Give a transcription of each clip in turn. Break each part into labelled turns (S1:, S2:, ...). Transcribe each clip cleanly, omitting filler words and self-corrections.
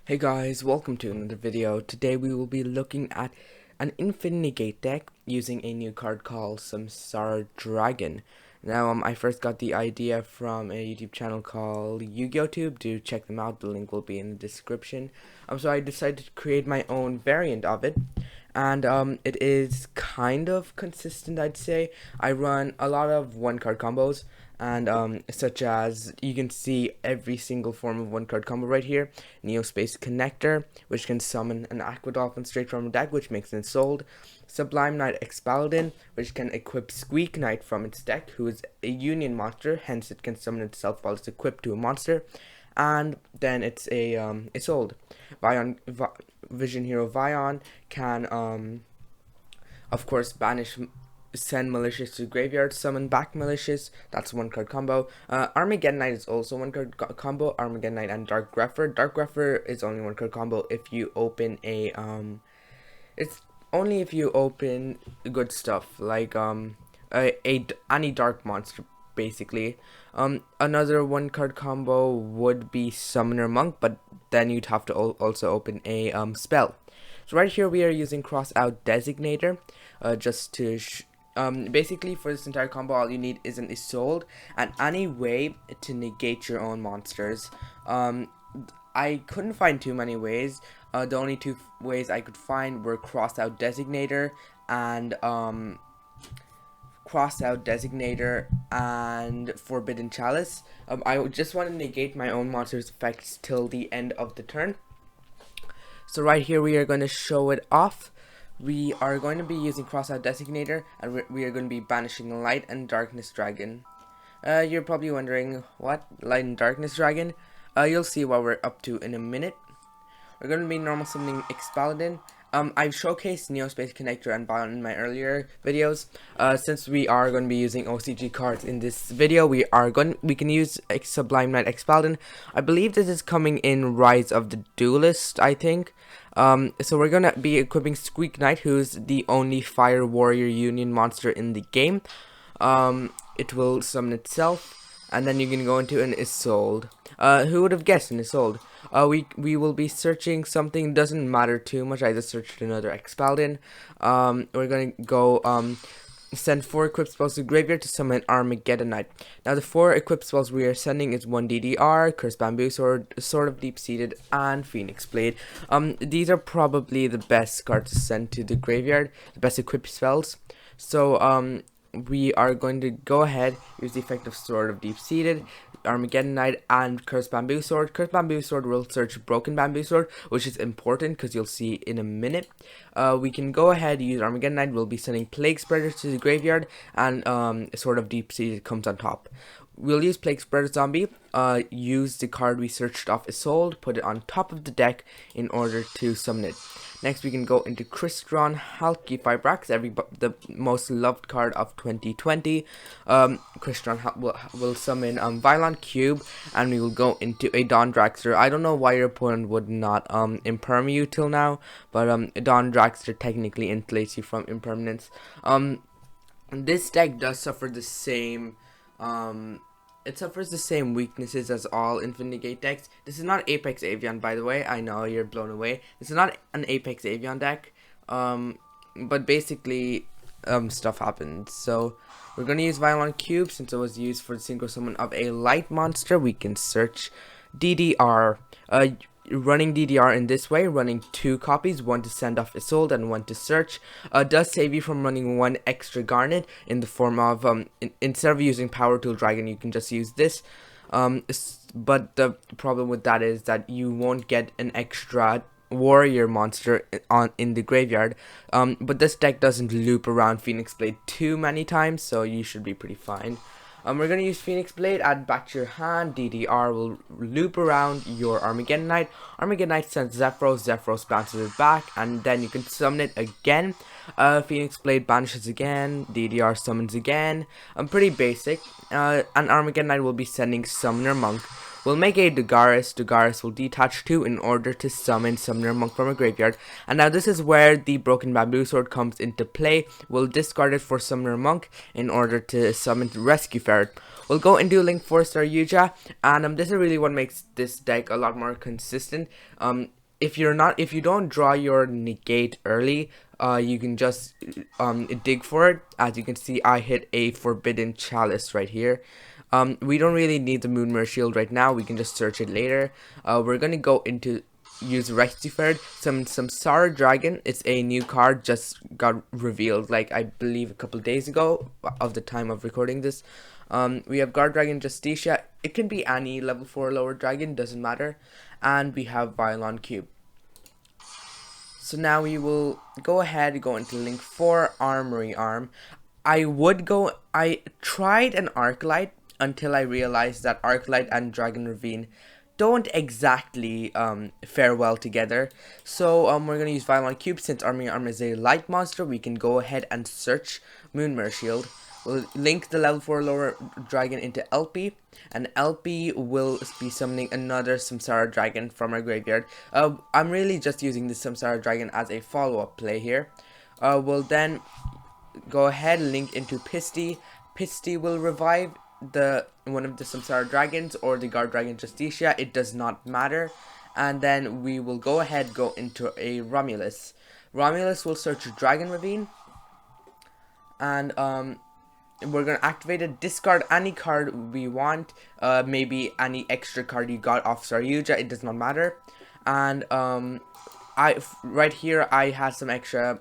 S1: Hey guys, welcome to another video. Today we will be looking at an Infinite Negate deck using a new card called Samsara Dragon. Now, I first got the idea from a YouTube channel called Yu-Gi-Oh! Tube. Do check them out, the link will be in the description. So I decided to create my own variant of it. And it is kind of consistent, I'd say. I run a lot of one-card combos, and such as you can see every single form of one card combo right here. Neospace Connector, which can summon an Aqua Dolphin straight from a deck, which makes it sold. Sublime Knight Expaldin, which can equip Squeak Knight from its deck, who is a Union monster, hence it can summon itself while it's equipped to a monster. And then it's sold. Vision Hero Vion can of course send Malicious to the graveyard, summon back Malicious. That's one card combo. Armageddon Knight is also one card combo. Armageddon Knight and Dark Grepher. Dark Grepher is only one card combo if you open a it's only if you open good stuff like any dark monster basically. Another one card combo would be Summoner Monk, but then you'd have to also open a spell. So right here we are using Cross Out Designator just to basically for this entire combo all you need is an Isolde and any way to negate your own monsters. I couldn't find too many ways. The only two ways I could find were Cross Out Designator and Forbidden Chalice. I just want to negate my own monster's effects till the end of the turn. So right here we are going to show it off. We are going to be using Crossout Designator, and we are going to be banishing Light and Darkness Dragon. You're probably wondering, what? Light and Darkness Dragon? You'll see what we're up to in a minute. We're going to be normal summoning Expaldin. I've showcased Neospace Connector and Bion in my earlier videos. Since we are going to be using OCG cards in this video, we can use Sublime Knight Expaldin. I believe this is coming in Rise of the Duelist, I think. So we're gonna be equipping Squeak Knight, who's the only Fire Warrior Union monster in the game. It will summon itself, and then you can go into an Isolde. Who would have guessed an Isolde? We will be searching something, doesn't matter too much, I just searched another Expaldin. We're gonna go send 4 equipped spells to the graveyard to summon Armageddon Knight. Now the 4 equipped spells we are sending is 1 DDR, Cursed Bamboo Sword, Sword of Deep Seated, and Phoenix Blade. These are probably the best cards to send to the graveyard, the best equipped spells. So we are going to go ahead, use the effect of Sword of Deep Seated, Armageddon Knight, and Cursed Bamboo Sword. Cursed Bamboo Sword will search Broken Bamboo Sword, which is important because you'll see in a minute. We can go ahead, use Armageddon Knight. We'll be sending Plague Spreader to the graveyard, and Sword of Deep Sea comes on top. We'll use Plague Spreader Zombie, use the card we searched off Isolde, put it on top of the deck in order to summon it. Next we can go into Crystron Halki Fibrax, the most loved card of 2020. Crystron will summon Violent Cube, and we will go into a Dawn Dragster. I don't know why your opponent would not imperm you till now, but Dawn Dragster technically insulates you from impermanence. This deck does suffer the same it suffers the same weaknesses as all Infinite Negate decks. This is not Apex Avian, by the way. I know you're blown away. This is not an Apex Avian deck. But basically, stuff happens. So we're gonna use Violent Cube since it was used for the synchro summon of a light monster. We can search DDR. Running DDR in this way, running 2 copies, 1 to send off Isolde and 1 to search, does save you from running 1 extra Garnet in the form of, instead of using Power Tool Dragon, you can just use this. But the problem with that is that you won't get an extra warrior monster in the graveyard. But this deck doesn't loop around Phoenix Blade too many times, so you should be pretty fine. We're going to use Phoenix Blade, add back to your hand. DDR will loop around your Armageddon Knight. Armageddon Knight sends Zephyros, Zephyros bounces it back, and then you can summon it again. Phoenix Blade banishes again, DDR summons again. Pretty basic. And Armageddon Knight will be sending Summoner Monk. We'll make a Dagaris. Dagaris will detach 2 in order to summon Summoner Monk from a graveyard. And now this is where the Broken Bamboo Sword comes into play. We'll discard it for Summoner Monk in order to summon Rescue Ferret. We'll go and do Link 4-star Yuja, and this is really what makes this deck a lot more consistent. if you don't draw your negate early, you can just dig for it. As you can see, I hit a forbidden chalice right here. We don't really need the Moonmare Shield right now. We can just search it later. We're gonna go into use Rectified. Some Samsara Dragon. It's a new card, just got revealed like I believe a couple days ago of the time of recording this. We have Guard Dragon Justicia. It can be any level 4 lower dragon, doesn't matter. And we have Violon Cube. So now we will go ahead and go into link 4 Armory Arm. I tried an Arclight until I realized that Arclight and Dragon Ravine don't exactly fare well together. So we're gonna use Violon Cube. Since Armory Arm is a light monster, we can go ahead and search Moonmare Shield. We'll link the level 4 lower dragon into LP, and LP will be summoning another Samsara Dragon from our graveyard. I'm really just using the Samsara Dragon as a follow-up play here. We'll then go ahead, link into Pisty. Pisty will revive one of the Samsara Dragons or the Guard Dragon Justicia, it does not matter. And then we will go ahead, go into a Romulus. Romulus will search Dragon Ravine, and we're gonna activate it, discard any card we want, maybe any extra card you got off Saryuja, it does not matter. And right here I had some extra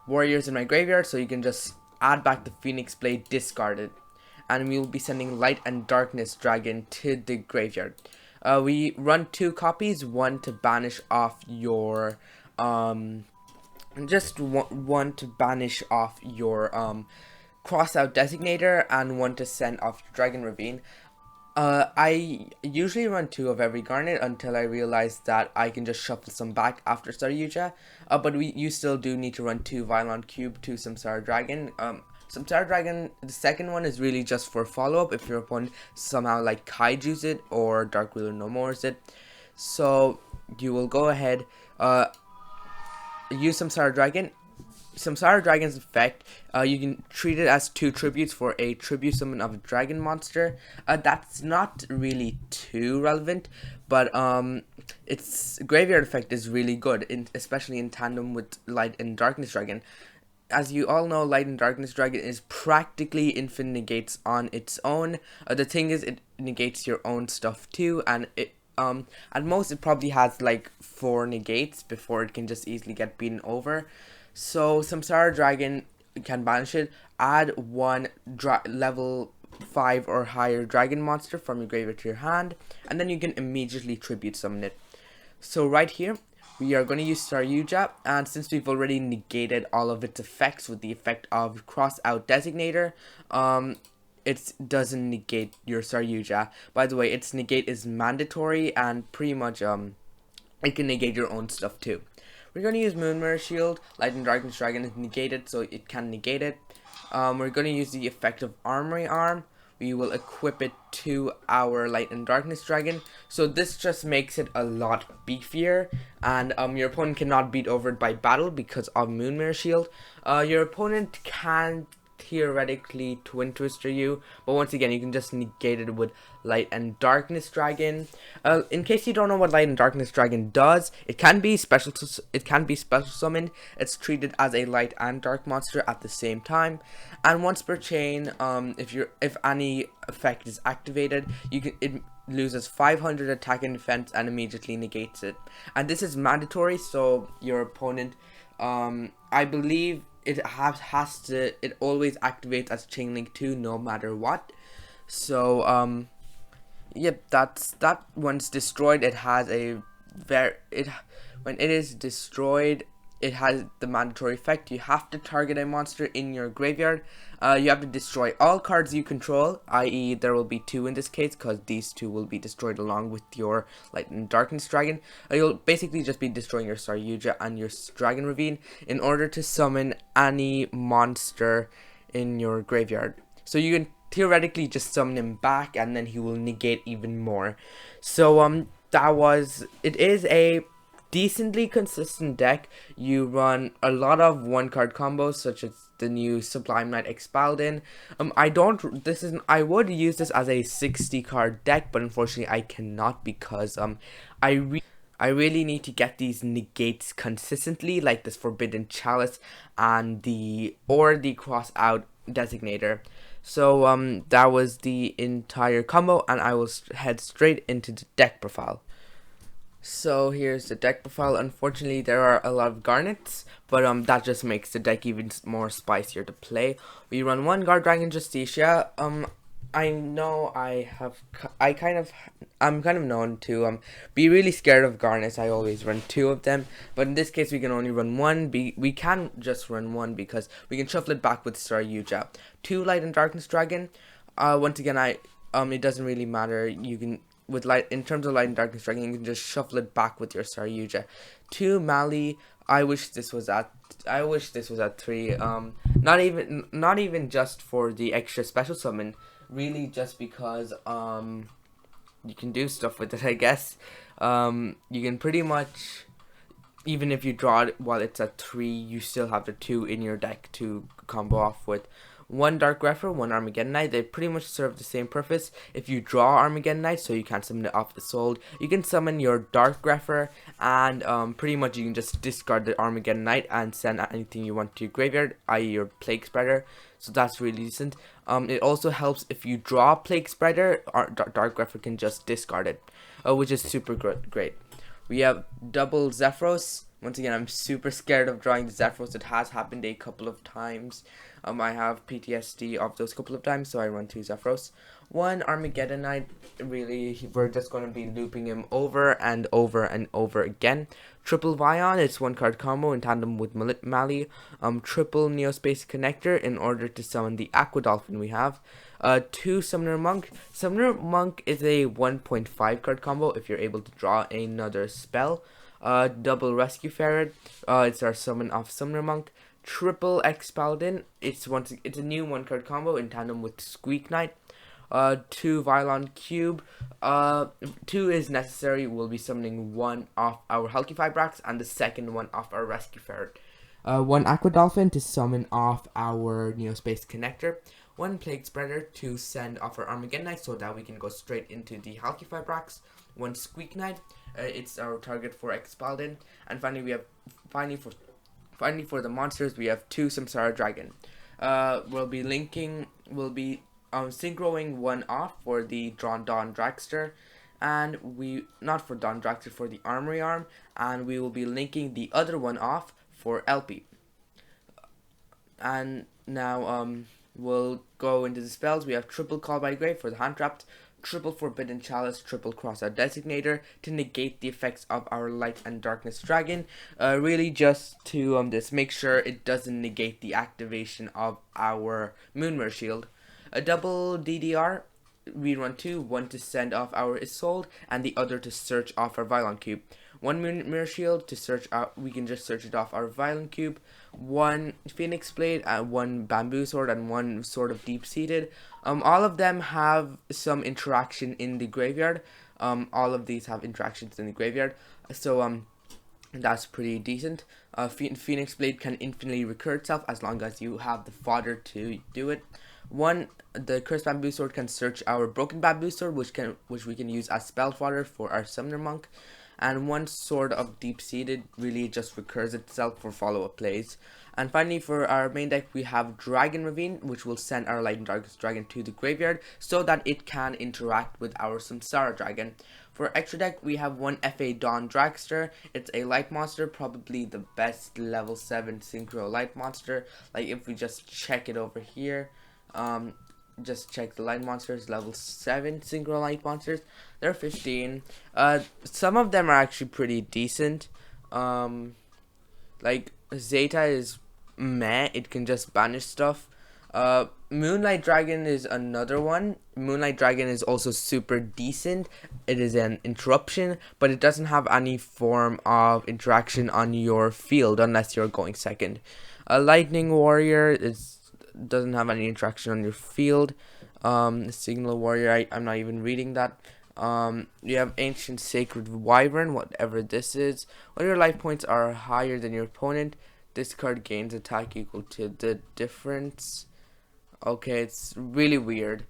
S1: warriors in my graveyard, so you can just add back the Phoenix Blade, discard it, and we will be sending Light and Darkness Dragon to the graveyard. We run 2 copies, one to banish off your just one to banish off your cross out designator, and one to send off Dragon Ravine. I usually run 2 of every garnet until I realize that I can just shuffle some back after Saryuja. But you still do need to run 2 Violon Cube, 2 Samsara Dragon. Samsara Dragon, the second one is really just for follow-up if your opponent somehow like Kaiju's it or Dark Wheeler No More's it. So you will go ahead, use Samsara Dragon. Samsara Dragon's effect, you can treat it as 2 tributes for a tribute summon of a dragon monster. That's not really too relevant, but its graveyard effect is really good, especially in tandem with Light and Darkness Dragon. As you all know, Light and Darkness Dragon is practically infinite negates on its own. The thing is, it negates your own stuff too, and at most it probably has like 4 negates before it can just easily get beaten over. So Samsara Dragon can banish it, add 1 level 5 or higher dragon monster from your graveyard to your hand, and then you can immediately tribute summon it. So right here, we are going to use Saryuja, and since we've already negated all of its effects with the effect of Cross Out Designator, it doesn't negate your Saryuja. By the way, its negate is mandatory, and pretty much it can negate your own stuff too. We're going to use Moonmare Shield. Light and Darkness Dragon is negated, so it can negate it. We're going to use the effect of Armory Arm. We will equip it to our Light and Darkness Dragon. So this just makes it a lot beefier, and your opponent cannot beat over it by battle because of Moonmare Shield. Your opponent can theoretically Twin Twister you, but once again you can just negate it with Light and Darkness Dragon. In case you don't know what Light and Darkness Dragon does, it can be special summoned. It's treated as a light and dark monster at the same time, and once per chain, if any effect is activated, it loses 500 attack and defense and immediately negates it. And this is mandatory, so your opponent, I believe it always activates as chain link 2 no matter what. So yep, that once destroyed, it has when it is destroyed, it has the mandatory effect. You have to target a monster in your graveyard. You have to destroy all cards you control, i.e. there will be 2 in this case, because these 2 will be destroyed along with your Light and Darkness Dragon. You'll basically just be destroying your Saryuja and your Dragon Ravine in order to summon any monster in your graveyard. So you can theoretically just summon him back, and then he will negate even more. So it is a decently consistent deck. You run a lot of 1-card combos, such as the new Sublime Knight Expaldin. I would use this as a 60-card deck, but unfortunately I cannot, because I really need to get these negates consistently, like this Forbidden Chalice and the cross out designator. So that was the entire combo, and I will head straight into the deck profile. So here's the deck profile. Unfortunately, there are a lot of garnets, but that just makes the deck even more spicier to play. We run one Guard Dragon Justicia. I know I'm kind of known to be really scared of garnets. I always run two of them, but in this case we can only run one. We can just run one because we can shuffle it back with Saryuja. Two Light and Darkness Dragon. Once again, it doesn't really matter. You can in terms of Light and Darkness Dragon, you can just shuffle it back with your Saryuja. Two Mali. I wish this was at 3. Not even just for the extra special summon, really just because you can do stuff with it, I guess. You can pretty much, even if you draw it while it's at 3, you still have the 2 in your deck to combo off with. One Dark Grepher, one Armageddon Knight. They pretty much serve the same purpose. If you draw Armageddon Knight, so you can't summon it off the sold, you can summon your Dark Grepher, and pretty much you can just discard the Armageddon Knight and send anything you want to your graveyard, i.e. your Plague Spreader. So that's really decent. It also helps if you draw Plague Spreader, Dark Grepher can just discard it, which is super great. We have double Zephyros. Once again, I'm super scared of drawing the Zephyros. It has happened a couple of times. I have PTSD of those couple of times, so I run 2 Zephyros. One Armageddon Knight. Really, we're just going to be looping him over and over and over again. Triple Vion, it's 1-card combo in tandem with Mali. Triple Neospace Connector in order to summon the Aqua Dolphin we have. 2 Summoner Monk. Summoner Monk is a 1.5 card combo if you're able to draw another spell. Double Rescue Ferret. It's our summon of Summoner Monk. Triple X Paladin. It's a new 1-card combo in tandem with Squeak Knight. 2 Violon Cube. 2 is necessary. We'll be summoning one off our Hulky Fibrax and the second one off our Rescue Ferret. 1 Aqua Dolphin to summon off our Neospace Connector. 1 Plague Spreader to send off our Armageddon Knight so that we can go straight into the Hulky Fibrax. 1 Squeak Knight. It's our target for X Paladin. And finally for the monsters, we have 2 Samsara Dragon. We'll be synchroing one off for the Dawn Dragster, and not for Dawn Dragster, for the Armory Arm, and we will be linking the other one off for LP. And now we'll go into the spells. We have triple Call by Grave for the Hand Trapped, triple Forbidden Chalice, triple Crossout Designator to negate the effects of our Light and Darkness Dragon. Really just to just make sure it doesn't negate the activation of our Moonmare Shield. A double DDR, we run 2, one to send off our Isolde and the other to search off our Violon Cube. 1 Moonmare Shield to search out, we can just search it off our Violon Cube. 1 Phoenix Blade, 1 Bamboo Sword, and 1 Sword of Deep Seated. All of them have some interaction in the graveyard. All of these have interactions in the graveyard, so that's pretty decent. Phoenix Blade can infinitely recur itself as long as you have the fodder to do it. The Cursed Bamboo Sword can search our Broken Bamboo Sword, which we can use as spell fodder for our Summoner Monk. And 1 Sword of Deep Seated really just recurs itself for follow-up plays. And finally, for our main deck, we have Dragon Ravine, which will send our Light and Darkness Dragon to the graveyard so that it can interact with our Samsara Dragon. For extra deck, we have 1 FA Dawn Dragster. It's a light monster, probably the best level 7 synchro light monster. Like, if we just check it over here, just check the light monsters, level 7 synchro light monsters. They're 15. Some of them are actually pretty decent. Like Zeta is meh, it can just banish stuff. Moonlight Dragon is another one. Moonlight Dragon is also super decent. It is an interruption, but it doesn't have any form of interaction on your field unless you're going second. A Lightning Warrior doesn't have any interaction on your field. Signal Warrior, I'm not even reading that. You have Ancient Sacred Wyvern, whatever this is. When your life points are higher than your opponent, this card gains attack equal to the difference. Okay, it's really weird.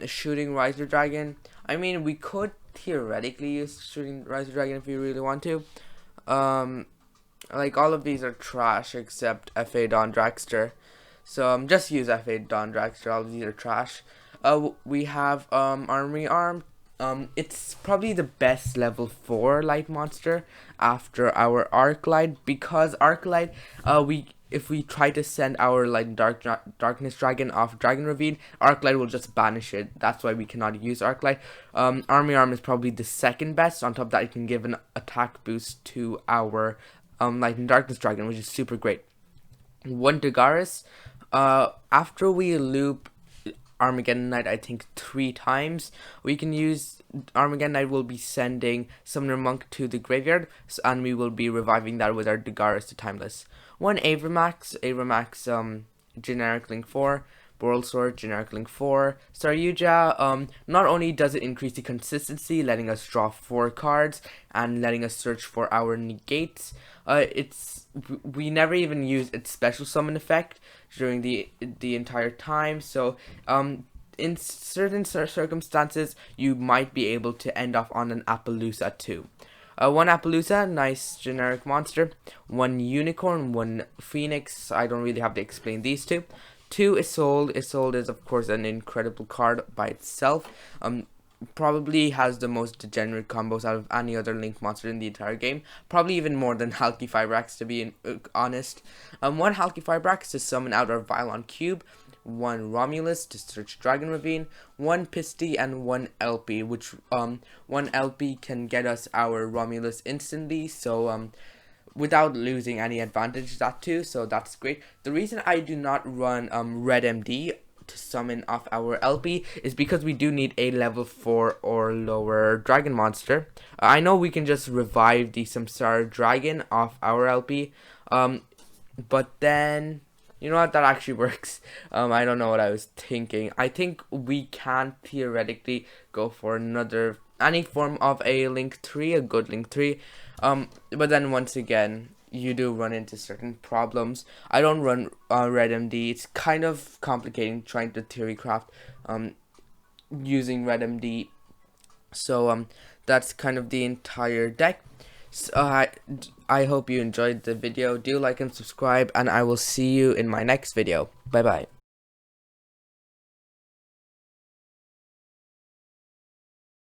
S1: Shooting Riser Dragon. I mean, we could theoretically use shooting Rise of Dragon if you really want to. Like all of these are trash except FA Don Dragster. So just use FA Don Dragster. All of these are trash. We have Armory Arm. It's probably the best level 4 light monster after our Arclight, because Arclight, if we try to send our like darkness dragon off Dragon Ravine, Arclight will just banish it. That's why we cannot use Arclight. Army Arm is probably the second best. On top of that, it can give an attack boost to our Light and Darkness dragon, which is super great. One Dagaris. After we loop Armageddon Knight, I think 3 times, we can use Armageddon Knight. Will be sending Summoner Monk to the graveyard, and we will be reviving that with our Dagaris to Timeless. One Avramax, generic link 4, Boral Sword, generic link 4, Saryuja, not only does it increase the consistency, letting us draw 4 cards, and letting us search for our negates, we never even use its special summon effect during the entire time, so in certain circumstances you might be able to end off on an Appaloosa too. One Appaloosa, nice generic monster. One Unicorn, one Phoenix. I don't really have to explain these two. 2 Isolde. Isolde is of course an incredible card by itself. Probably has the most degenerate combos out of any other Link monster in the entire game. Probably even more than Halky Fibrax, to be honest. One Halky Fibrax to summon out our Violon Cube. One Romulus to search Dragon Ravine, one Pisty, and one LP, which one LP can get us our Romulus instantly, so without losing any advantage, that too, so that's great. The reason I do not run Red MD to summon off our LP is because we do need a level 4 or lower dragon monster. I know we can just revive the Samsara dragon off our LP, but then, you know what, that actually works. I don't know what I was thinking. I think we can theoretically go for any form of a Link 3, a good Link 3. But then once again, you do run into certain problems. I don't run Red MD. It's kind of complicating trying to theory craft using Red MD. So that's kind of the entire deck. So, I hope you enjoyed the video. Do like and subscribe, and I will see you in my next video. Bye bye.